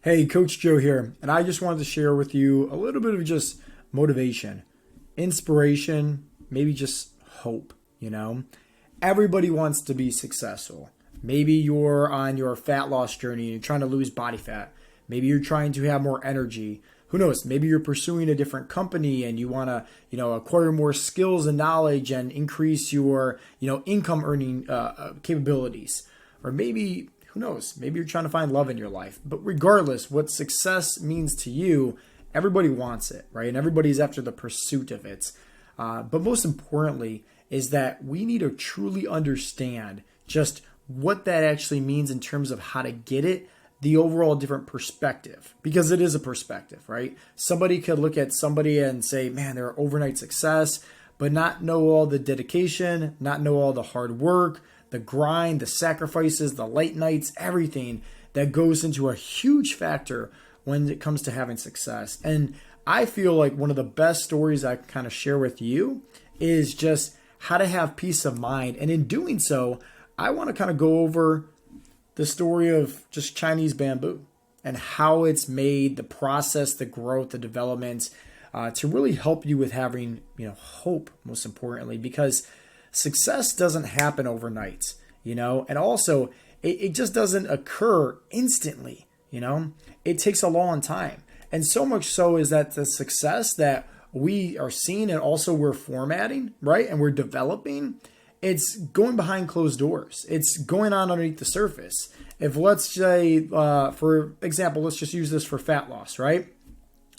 Hey, Coach Joe here, and I just wanted to share with you a little bit of just motivation, inspiration, maybe just hope. Everybody wants to be successful. Maybe you're on your fat loss journey and you're trying to lose body fat. Maybe you're trying to have more energy. Who knows? Maybe you're pursuing a different company and you want to, acquire more skills and knowledge and increase your, income earning capabilities. Or maybe who knows? Maybe you're trying to find love in your life. But regardless, what success means to you, everybody wants it, right? And everybody's after the pursuit of it. But most importantly is that we need to truly understand just what that actually means in terms of how to get it, the overall different perspective, because it is a perspective, right? Somebody could look at somebody and say, man, they're overnight success, but not know all the dedication, not know all the hard work, the grind, the sacrifices, the late nights, everything that goes into a huge factor when it comes to having success. And I feel like one of the best stories I can kind of share with you is just how to have peace of mind. And in doing so, I want to kind of go over the story of just Chinese bamboo and how it's made, the process, the growth, the development, to really help you with having, hope, most importantly, because success doesn't happen overnight, and also it just doesn't occur instantly, it takes a long time. And so much so is that the success that we are seeing and also we're formatting, right? And we're developing, it's going behind closed doors. It's going on underneath the surface. If let's say, for example, let's just use this for fat loss, right?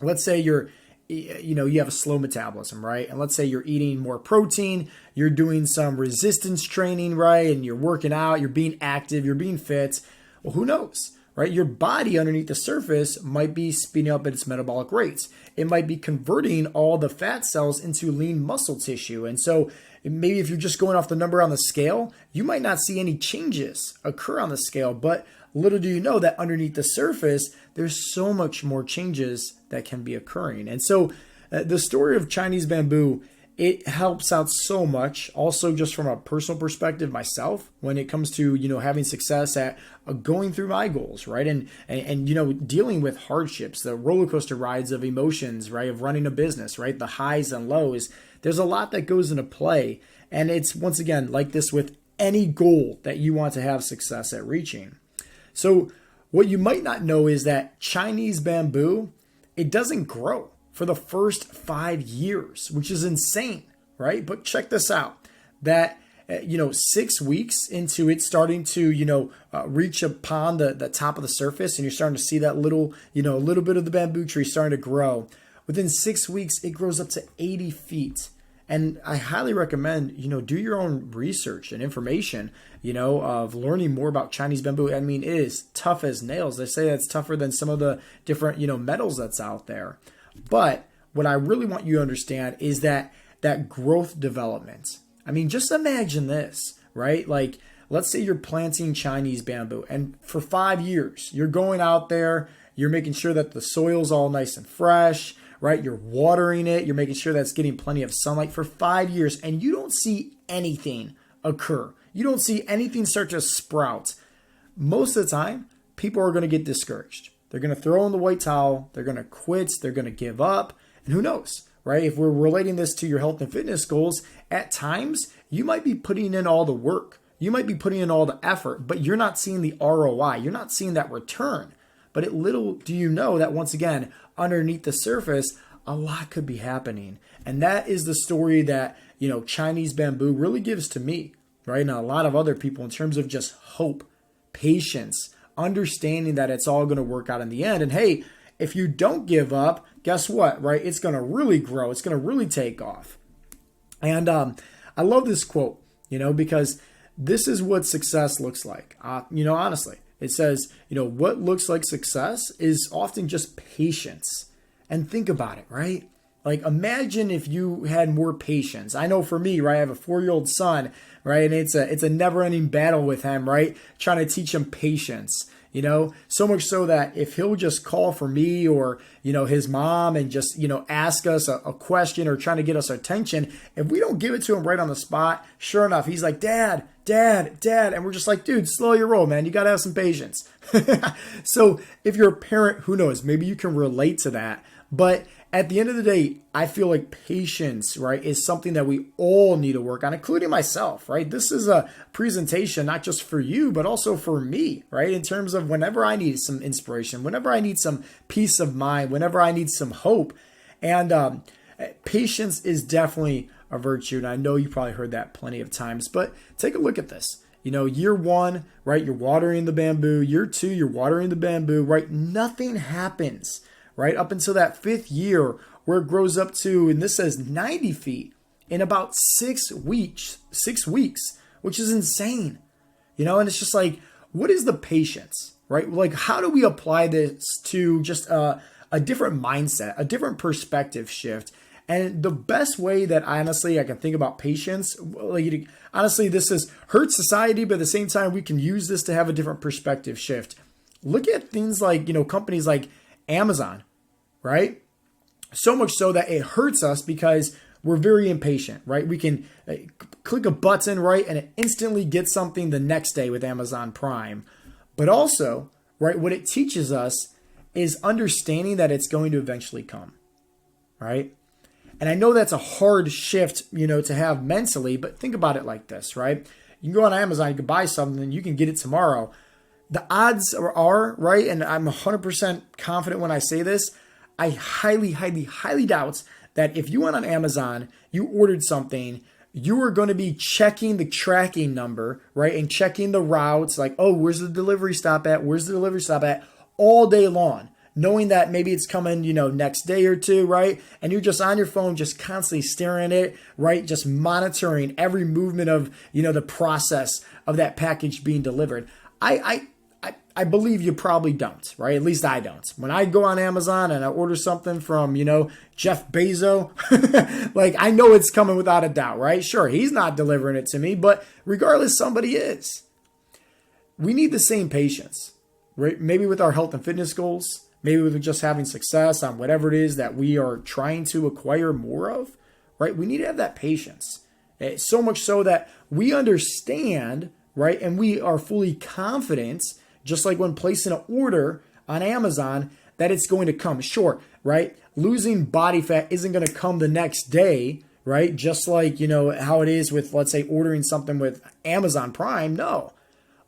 Let's say you have a slow metabolism, right? And let's say you're eating more protein, you're doing some resistance training, right? And you're working out, you're being active, you're being fit. Well, who knows, right? Your body underneath the surface might be speeding up at its metabolic rates. It might be converting all the fat cells into lean muscle tissue. And so maybe if you're just going off the number on the scale, you might not see any changes occur on the scale, but little do you know that underneath the surface, there's so much more changes that can be occurring. And so the story of Chinese bamboo, it helps out so much. Also, just from a personal perspective myself, when it comes to, having success at going through my goals, right? And dealing with hardships, the roller coaster rides of emotions, right? Of running a business, right? The highs and lows. There's a lot that goes into play. And it's, once again, like this with any goal that you want to have success at reaching. So what you might not know is that Chinese bamboo, it doesn't grow for the first 5 years, which is insane, right? But check this out, that 6 weeks into it starting to, reach upon the top of the surface, and you're starting to see that little bit of the bamboo tree starting to grow. Within 6 weeks, it grows up to 80 feet. And I highly recommend, do your own research and information, of learning more about Chinese bamboo. I mean, it is tough as nails. They say that's tougher than some of the different, metals that's out there. But what I really want you to understand is that growth development. I mean, just imagine this, right? Like, let's say you're planting Chinese bamboo, and for 5 years, you're going out there, you're making sure that the soil's all nice and fresh, right? You're watering it. You're making sure that's getting plenty of sunlight for 5 years, and you don't see anything occur. You don't see anything start to sprout. Most of the time, people are going to get discouraged. They're going to throw in the white towel. They're going to quit. They're going to give up. And who knows, right? If we're relating this to your health and fitness goals, at times, you might be putting in all the work. You might be putting in all the effort, but you're not seeing the ROI. You're not seeing that return. But little do you know that, once again, underneath the surface, a lot could be happening. And that is the story that, Chinese bamboo really gives to me, right? And a lot of other people in terms of just hope, patience, understanding that it's all going to work out in the end. And hey, if you don't give up, guess what, right? It's going to really grow. It's going to really take off. And I love this quote, because this is what success looks like. Honestly. It says, what looks like success is often just patience. And think about it, right? Like, imagine if you had more patience. I know for me, right, I have a 4-year-old son, right, and it's a never-ending battle with him, right, trying to teach him patience. So much so that if he'll just call for me or, his mom and just, ask us a question or trying to get us attention, if we don't give it to him right on the spot, sure enough, he's like, Dad, Dad, Dad. And we're just like, dude, slow your roll, man. You got to have some patience. So if you're a parent, who knows, maybe you can relate to that. But at the end of the day, I feel like patience, right, is something that we all need to work on, including myself, right? This is a presentation not just for you, but also for me, right? In terms of whenever I need some inspiration, whenever I need some peace of mind, whenever I need some hope. And patience is definitely a virtue. And I know you probably heard that plenty of times, but take a look at this. Year 1, right, you're watering the bamboo. Year 2, you're watering the bamboo, right? Nothing happens. Right up until that 5th year where it grows up to, and this says 90 feet in about 6 weeks, which is insane, and it's just like, what is the patience, right? Like, how do we apply this to just a different mindset, a different perspective shift? And the best way that honestly I can think about patience, like, honestly, this is hurt society, but at the same time, we can use this to have a different perspective shift. Look at things like, companies like Amazon, right? So much so that it hurts us because we're very impatient, right? We can click a button, right, and it instantly gets something the next day with Amazon Prime. But also, right, what it teaches us is understanding that it's going to eventually come, right? And I know that's a hard shift, to have mentally, but think about it like this, right? You can go on Amazon, you can buy something, and you can get it tomorrow. The odds are, right, and I'm 100% confident when I say this, I highly, highly, highly doubt that if you went on Amazon, you ordered something, you are going to be checking the tracking number, right, and checking the routes, like, oh, where's the delivery stop at? Where's the delivery stop at? All day long, knowing that maybe it's coming, next day or two, right? And you're just on your phone, just constantly staring at it, right? Just monitoring every movement of, the process of that package being delivered. I believe you probably don't, right? At least I don't. When I go on Amazon and I order something from, Jeff Bezos, like, I know it's coming without a doubt, right? Sure, he's not delivering it to me, but regardless, somebody is. We need the same patience, right? Maybe with our health and fitness goals, maybe with just having success on whatever it is that we are trying to acquire more of, right? We need to have that patience. So much so that we understand, right? And we are fully confident, just like when placing an order on Amazon, that it's going to come. Sure, right? Losing body fat isn't going to come the next day, right? Just like, how it is with, let's say, ordering something with Amazon Prime. No.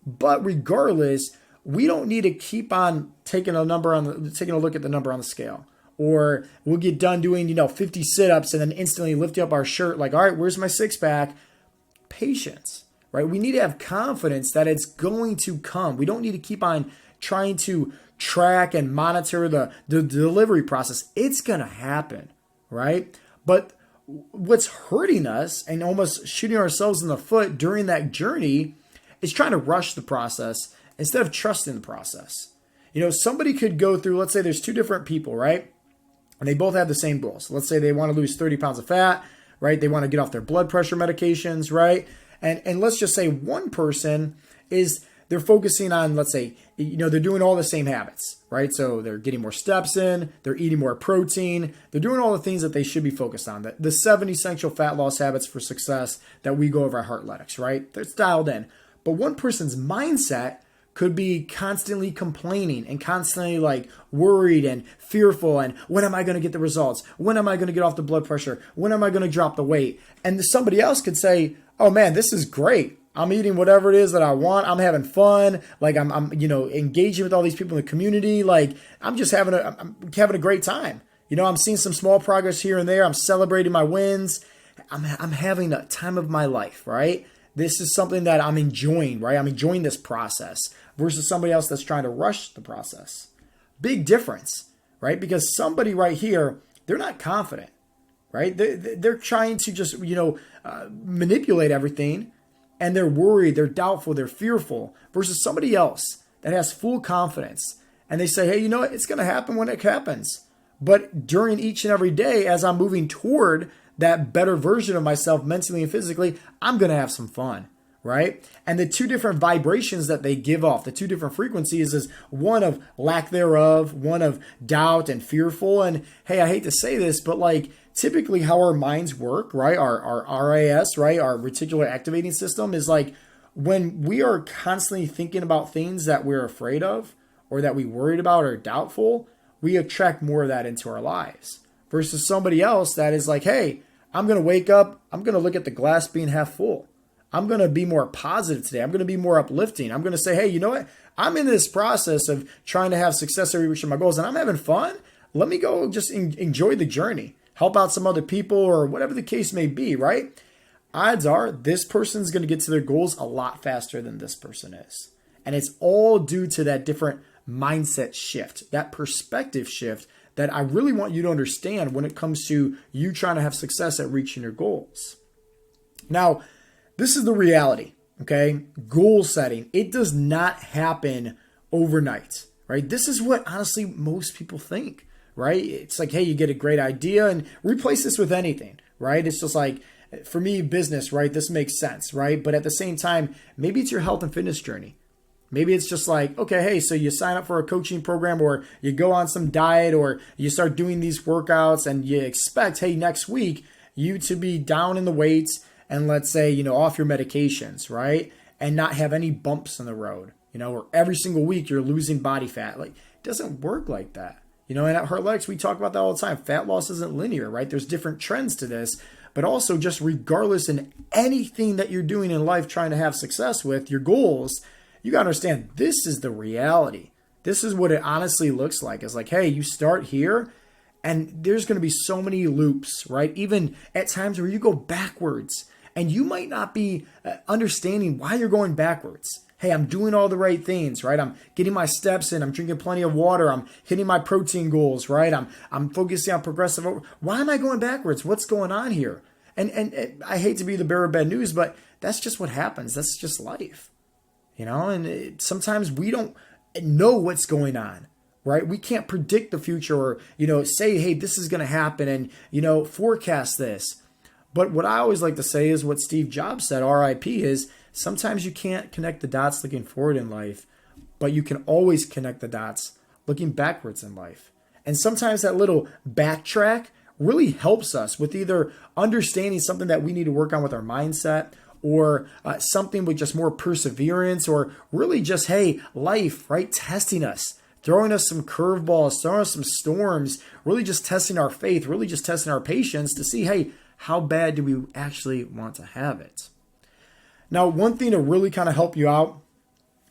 But regardless, we don't need to keep on taking a look at the number on the scale. Or we'll get done doing, 50 sit-ups and then instantly lifting up our shirt like, all right, where's my six-pack? Patience. Right? We need to have confidence that it's going to come. We don't need to keep on trying to track and monitor the delivery process. It's going to happen, right? But what's hurting us and almost shooting ourselves in the foot during that journey is trying to rush the process instead of trusting the process. Somebody could go through, let's say there's 2 different people, right? And they both have the same goals. Let's say they want to lose 30 pounds of fat, right? They want to get off their blood pressure medications, right? And let's just say one person they're focusing on, let's say, they're doing all the same habits, right? So they're getting more steps in, they're eating more protein, they're doing all the things that they should be focused on. The 7 essential fat loss habits for success that we go over at Heartletics, right? They're dialed in. But one person's mindset could be constantly complaining and constantly like worried and fearful. And when am I going to get the results? When am I going to get off the blood pressure? When am I going to drop the weight? And somebody else could say, oh man, this is great. I'm eating whatever it is that I want. I'm having fun. Like I'm engaging with all these people in the community. Like I'm having a great time. I'm seeing some small progress here and there. I'm celebrating my wins. I'm having a time of my life, right? This is something that I'm enjoying, right? I'm enjoying this process versus somebody else that's trying to rush the process. Big difference, right? Because somebody right here, they're not confident, right? They're trying to just, manipulate everything, and they're worried, they're doubtful, they're fearful versus somebody else that has full confidence. And they say, hey, it's going to happen when it happens. But during each and every day, as I'm moving toward that better version of myself mentally and physically, I'm going to have some fun, right? And the two different vibrations that they give off, the two different frequencies, is one of lack thereof, one of doubt and fearful. And hey, I hate to say this, but like typically how our minds work, right? Our RAS, right? Our reticular activating system is like when we are constantly thinking about things that we're afraid of or that we worried about or doubtful, we attract more of that into our lives versus somebody else that is like, hey, I'm going to wake up, I'm going to look at the glass being half full. I'm going to be more positive today. I'm going to be more uplifting. I'm going to say, hey, you know what? I'm in this process of trying to have success every reaching my goals and I'm having fun. Let me go just enjoy the journey, help out some other people or whatever the case may be, right? Odds are this person's going to get to their goals a lot faster than this person is. And it's all due to that different mindset shift, that perspective shift that I really want you to understand when it comes to you trying to have success at reaching your goals. Now, this is the reality, okay? Goal setting, it does not happen overnight, right? This is what honestly most people think, right? It's like, hey, you get a great idea and replace this with anything, right? It's just like, for me, business, right? This makes sense, right? But at the same time, maybe it's your health and fitness journey. Maybe it's just like, okay, hey, so you sign up for a coaching program or you go on some diet or you start doing these workouts and you expect, hey, next week you to be down in the weights and let's say, off your medications, right? And not have any bumps in the road, or every single week you're losing body fat. Like, it doesn't work like that. And at Heartlex, we talk about that all the time. Fat loss isn't linear, right? There's different trends to this, but also just regardless in anything that you're doing in life, trying to have success with your goals, you got to understand this is the reality. This is what it honestly looks like. It's like, hey, you start here and there's going to be so many loops, right? Even at times where you go backwards and you might not be understanding why you're going backwards. Hey, I'm doing all the right things, right? I'm getting my steps in. I'm drinking plenty of water. I'm hitting my protein goals, right? I'm focusing on progressive. Why am I going backwards? What's going on here? And I hate to be the bearer of bad news, but that's just what happens. That's just life. Sometimes we don't know what's going on, right? We can't predict the future or, say, hey, this is going to happen and, forecast this. But what I always like to say is what Steve Jobs said, RIP, is sometimes you can't connect the dots looking forward in life, but you can always connect the dots looking backwards in life. And sometimes that little backtrack really helps us with either understanding something that we need to work on with our mindset or something with just more perseverance, or really just, hey, life, right? Testing us, throwing us some curveballs, throwing us some storms, really just testing our faith, really just testing our patience to see, hey, how bad do we actually want to have it? Now, one thing to really kind of help you out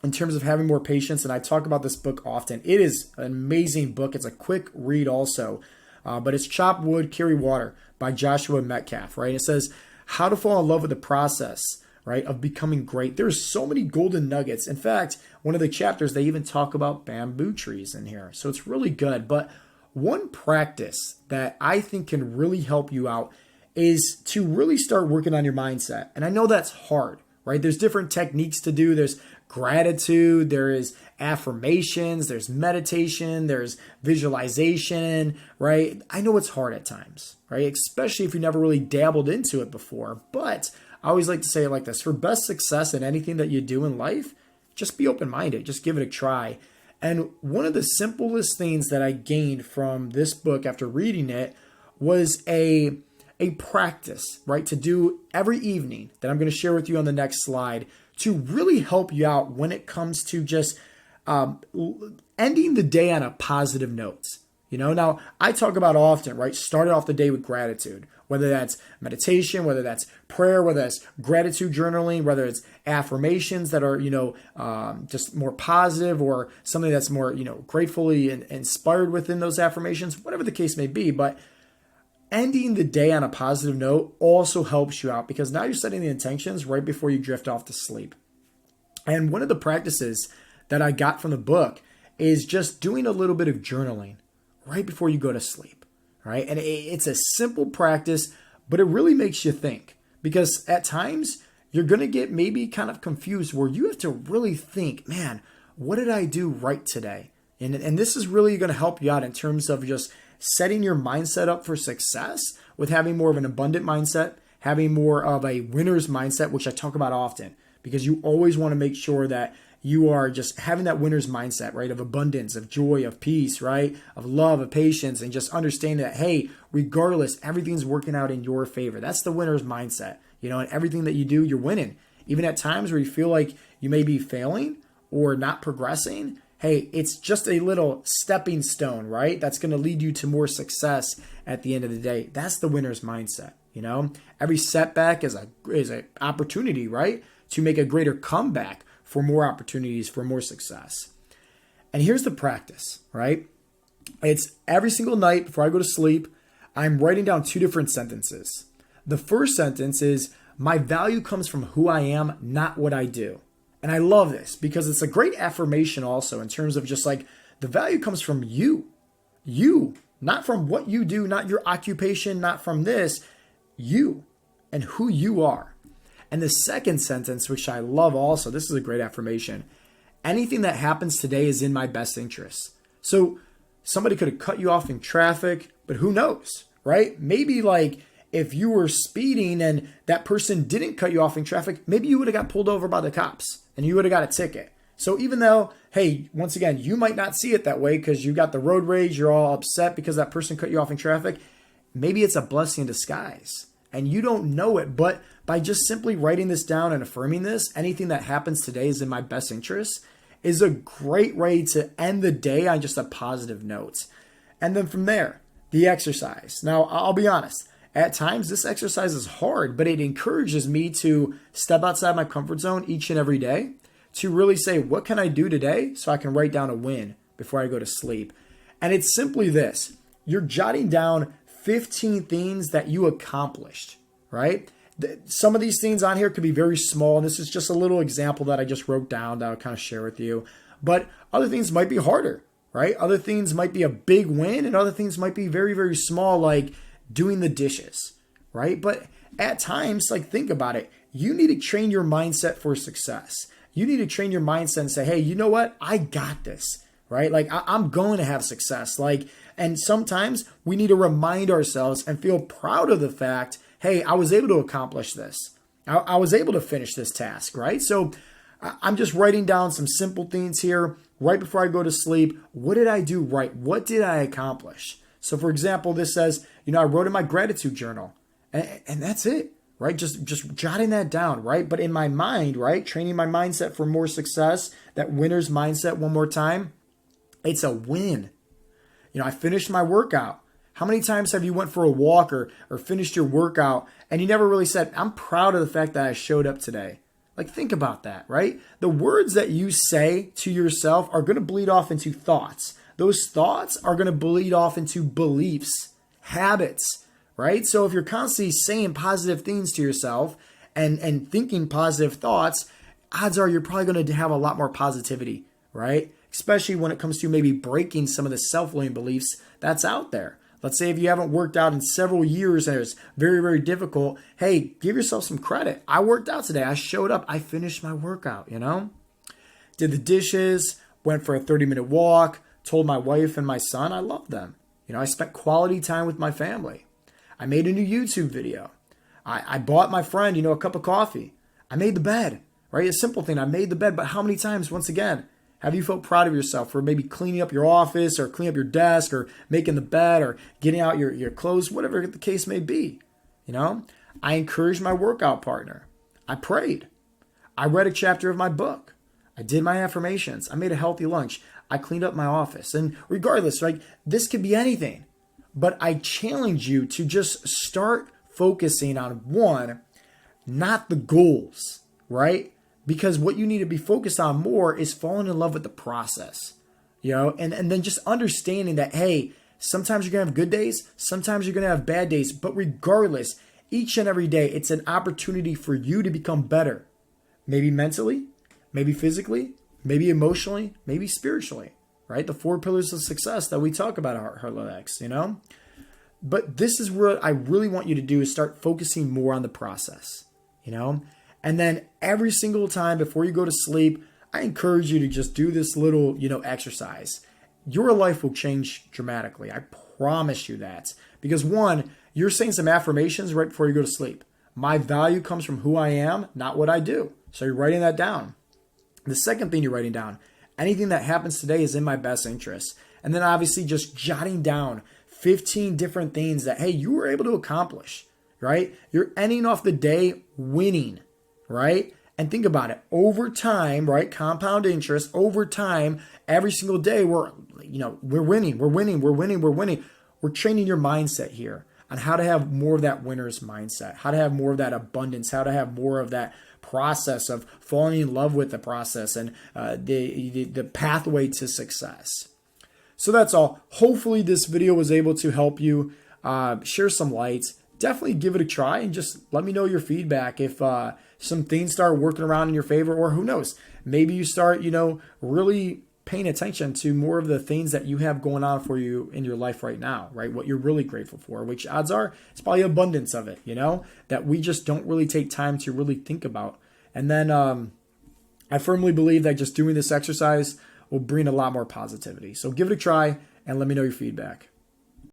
in terms of having more patience, and I talk about this book often, it is an amazing book. It's a quick read also, but it's Chop Wood, Carry Water by Joshua Metcalf, right? It says, how to fall in love with the process, right, of becoming great. There's so many golden nuggets. In fact, one of the chapters, they even talk about bamboo trees in here. So it's really good. But one practice that I think can really help you out is to really start working on your mindset. And I know that's hard, right? There's different techniques to do. There's gratitude, there is affirmations, there's meditation, there's visualization, right? I know it's hard at times, right? Especially if you never really dabbled into it before. But I always like to say it like this: for best success in anything that you do in life, just be open-minded, just give it a try. And one of the simplest things that I gained from this book after reading it was a practice, right, to do every evening that I'm going to share with you on the next slide to really help you out when it comes to just ending the day on a positive note. Now I talk about often, right, starting off the day with gratitude, whether that's meditation, whether that's prayer, whether that's gratitude journaling, whether it's affirmations that are, just more positive, or something that's more, gratefully inspired within those affirmations, whatever the case may be. But ending the day on a positive note also helps you out because now you're setting the intentions right before you drift off to sleep. And one of the practices that I got from the book is just doing a little bit of journaling right before you go to sleep, right? And it's a simple practice, but it really makes you think, because at times you're going to get maybe kind of confused where you have to really think, man, what did I do right today? And this is really going to help you out in terms of just setting your mindset up for success with having more of an abundant mindset, having more of a winner's mindset, which I talk about often, because you always want to make sure that you are just having that winner's mindset, right? Of abundance, of joy, of peace, right? Of love, of patience, and just understanding that, hey, regardless, everything's working out in your favor. That's the winner's mindset, and everything that you do, you're winning. Even at times where you feel like you may be failing or not progressing, hey, it's just a little stepping stone, right? That's going to lead you to more success at the end of the day. That's the winner's mindset, Every setback is a opportunity, right? To make a greater comeback for more opportunities, for more success. And here's the practice, right? It's every single night before I go to sleep, I'm writing down 2 different sentences. The first sentence is, my value comes from who I am, not what I do. And I love this because it's a great affirmation also in terms of just like the value comes from you, not from what you do, not your occupation, not from this, you and who you are. And the second sentence, which I love also, this is a great affirmation. Anything that happens today is in my best interest. So somebody could have cut you off in traffic, but who knows, right? Maybe like if you were speeding and that person didn't cut you off in traffic, maybe you would have got pulled over by the cops and you would have got a ticket. So even though, hey, once again, you might not see it that way because you got the road rage, you're all upset because that person cut you off in traffic, maybe it's a blessing in disguise. And you don't know it, but by just simply writing this down and affirming this, anything that happens today is in my best interest, is a great way to end the day on just a positive note. And then from there, the exercise. Now, I'll be honest, at times this exercise is hard, but it encourages me to step outside my comfort zone each and every day to really say, what can I do today so I can write down a win before I go to sleep? And it's simply this. You're jotting down 15 things that you accomplished, right? Some of these things on here could be very small, and this is just a little example that I just wrote down that I'll kind of share with you. But other things might be harder, right? Other things might be a big win, and other things might be very, very small, like doing the dishes, right? But at times, like think about it. You need to train your mindset for success. You need to train your mindset and say, hey, you know what? I got this, right? Like I'm going to have success. And sometimes we need to remind ourselves and feel proud of the fact, hey, I was able to accomplish this. I was able to finish this task, right? So I'm just writing down some simple things here right before I go to sleep. What did I do right? What did I accomplish? So for example, this says, I wrote in my gratitude journal and that's it, right? Just jotting that down, right? But in my mind, right? Training my mindset for more success, that winner's mindset one more time. It's a win. I finished my workout. How many times have you went for a walk or finished your workout and you never really said, I'm proud of the fact that I showed up today? Like, think about that, right? The words that you say to yourself are going to bleed off into thoughts. Those thoughts are going to bleed off into beliefs, habits, right? So if you're constantly saying positive things to yourself and thinking positive thoughts, odds are you're probably going to have a lot more positivity, right? Especially when it comes to maybe breaking some of the self-limiting beliefs that's out there. Let's say if you haven't worked out in several years and it's very, very difficult, hey, give yourself some credit. I worked out today. I showed up. I finished my workout, Did the dishes, went for a 30-minute walk, told my wife and my son I love them. I spent quality time with my family. I made a new YouTube video. I bought my friend, a cup of coffee. I made the bed, right? A simple thing. I made the bed, but how many times, once again, have you felt proud of yourself for maybe cleaning up your office or cleaning up your desk or making the bed or getting out your clothes, whatever the case may be? I encouraged my workout partner. I prayed. I read a chapter of my book. I did my affirmations. I made a healthy lunch. I cleaned up my office. And regardless, this could be anything. But I challenge you to just start focusing on one, not the goals, right? Because what you need to be focused on more is falling in love with the process, and then just understanding that, hey, sometimes you're going to have good days, sometimes you're going to have bad days, but regardless, each and every day, it's an opportunity for you to become better, maybe mentally, maybe physically, maybe emotionally, maybe spiritually, right? The 4 pillars of success that we talk about at HeartLoveX, But this is what I really want you to do is start focusing more on the process, And then every single time before you go to sleep, I encourage you to just do this little, exercise. Your life will change dramatically. I promise you that. Because one, you're saying some affirmations right before you go to sleep. My value comes from who I am, not what I do. So you're writing that down. The second thing you're writing down, anything that happens today is in my best interest. And then obviously just jotting down 15 different things that, hey, you were able to accomplish, right? You're ending off the day winning, right? And think about it. Over time, right? Compound interest, over time, every single day, we're winning. We're training your mindset here on how to have more of that winner's mindset, how to have more of that abundance, how to have more of that process of falling in love with the process and the pathway to success. So that's all. Hopefully this video was able to help you share some light. Definitely give it a try and just let me know your feedback if some things start working around in your favor, or who knows, maybe you start, really paying attention to more of the things that you have going on for you in your life right now, right? What you're really grateful for, which odds are it's probably abundance of it, that we just don't really take time to really think about. And then I firmly believe that just doing this exercise will bring a lot more positivity. So give it a try and let me know your feedback.